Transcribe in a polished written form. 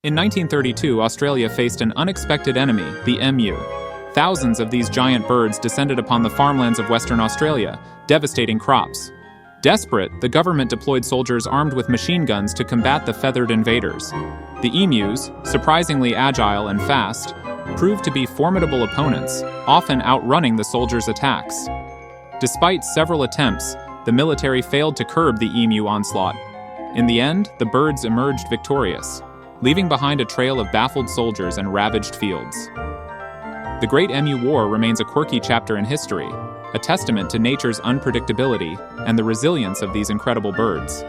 In 1932, Australia faced an unexpected enemy, the emu. Thousands of these giant birds descended upon the farmlands of Western Australia, devastating crops. Desperate, the government deployed soldiers armed with machine guns to combat the feathered invaders. The emus, surprisingly agile and fast, proved to be formidable opponents, often outrunning the soldiers' attacks. Despite several attempts, the military failed to curb the emu onslaught. In the end, the birds emerged victorious, leaving behind a trail of baffled soldiers and ravaged fields. The Great Emu War remains a quirky chapter in history, a testament to nature's unpredictability and the resilience of these incredible birds.